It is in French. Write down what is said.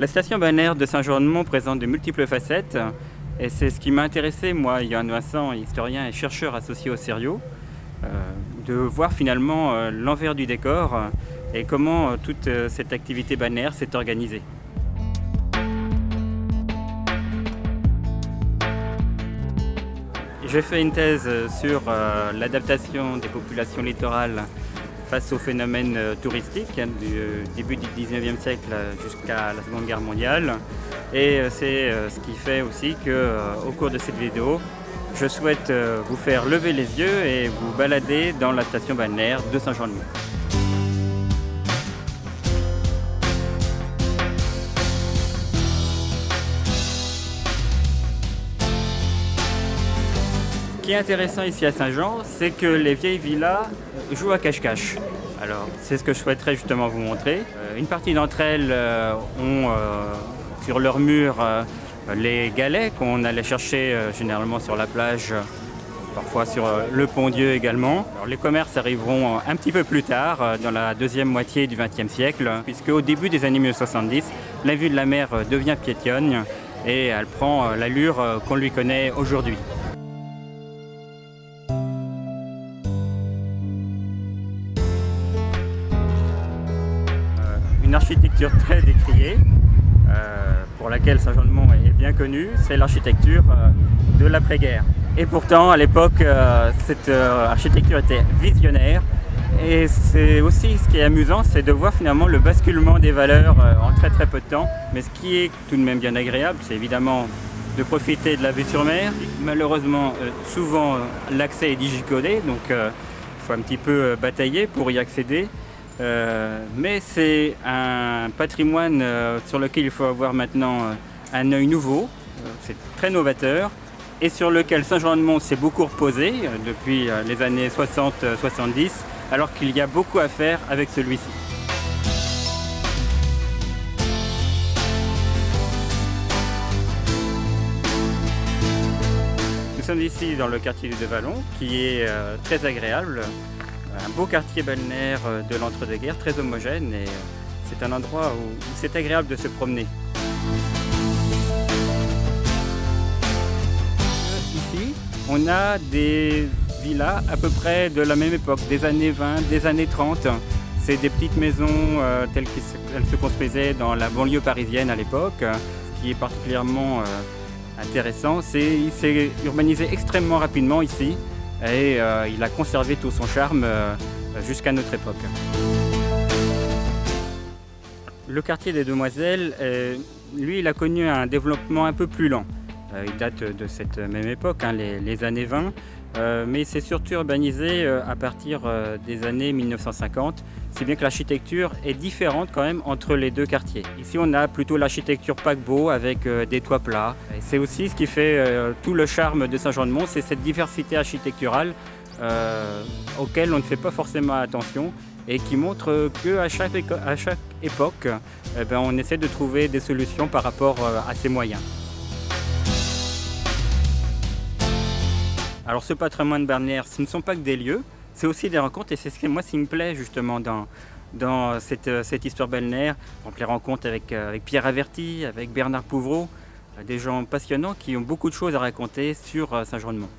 La station balnéaire de Saint-Jean-de-Mont présente de multiples facettes et c'est ce qui m'a intéressé, moi, Yohan Vincent, historien et chercheur associé au CERIO, de voir finalement l'envers du décor et comment toute cette activité balnéaire s'est organisée. J'ai fait une thèse sur l'adaptation des populations littorales face aux phénomènes touristiques du début du 19e siècle jusqu'à la Seconde Guerre mondiale. Et c'est ce qui fait aussi qu'au cours de cette vidéo, je souhaite vous faire lever les yeux et vous balader dans la station balnéaire de Saint-Jean-de-Mont. Ce qui est intéressant ici à Saint-Jean, c'est que les vieilles villas jouent à cache-cache. Alors, c'est ce que je souhaiterais justement vous montrer. Une partie d'entre elles ont sur leur mur les galets qu'on allait chercher généralement sur la plage, parfois sur le Pont-Dieu également. Alors, les commerces arriveront un petit peu plus tard, dans la deuxième moitié du XXe siècle, puisque au début des années 1970, la vue de la mer devient piétonne et elle prend l'allure qu'on lui connaît aujourd'hui. Une architecture très décriée, pour laquelle Saint-Jean-de-Mont est bien connu, c'est l'architecture de l'après-guerre. Et pourtant, à l'époque, cette architecture était visionnaire. Et c'est aussi ce qui est amusant, c'est de voir finalement le basculement des valeurs en très peu de temps. Mais ce qui est tout de même bien agréable, c'est évidemment de profiter de la vue sur mer. Malheureusement, souvent l'accès est digicodé, donc il faut un petit peu batailler pour y accéder. Mais c'est un patrimoine sur lequel il faut avoir maintenant un œil nouveau, c'est très novateur et sur lequel Saint-Jean-de-Mont s'est beaucoup reposé depuis les années 60-70 alors qu'il y a beaucoup à faire avec celui-ci. Nous sommes ici dans le quartier du Vallon qui est très agréable. Un beau quartier balnéaire de l'entre-deux-guerres, très homogène et c'est un endroit où c'est agréable de se promener. Ici, on a des villas à peu près de la même époque, des années 20, des années 30. C'est des petites maisons telles qu'elles se construisaient dans la banlieue parisienne à l'époque. Ce qui est particulièrement intéressant, c'est qu'il s'est urbanisé extrêmement rapidement ici. Et il a conservé tout son charme jusqu'à notre époque. Le quartier des Demoiselles, lui, il a connu un développement un peu plus lent. Il date de cette même époque, hein, les années 20, mais il s'est surtout urbanisé à partir des années 1950, si bien que l'architecture est différente quand même entre les deux quartiers. Ici, on a plutôt l'architecture paquebot avec des toits plats. C'est aussi ce qui fait tout le charme de Saint-Jean-de-Mont, c'est cette diversité architecturale auquel on ne fait pas forcément attention et qui montre qu'à chaque époque, on essaie de trouver des solutions par rapport à ses moyens. Alors ce patrimoine balnéaire, ce ne sont pas que des lieux, c'est aussi des rencontres et c'est ce qui me plaît justement dans cette histoire balnéaire. Donc les rencontres avec Pierre Averty, avec Bernard Pouvreau, des gens passionnants qui ont beaucoup de choses à raconter sur Saint-Jean-de-Mont.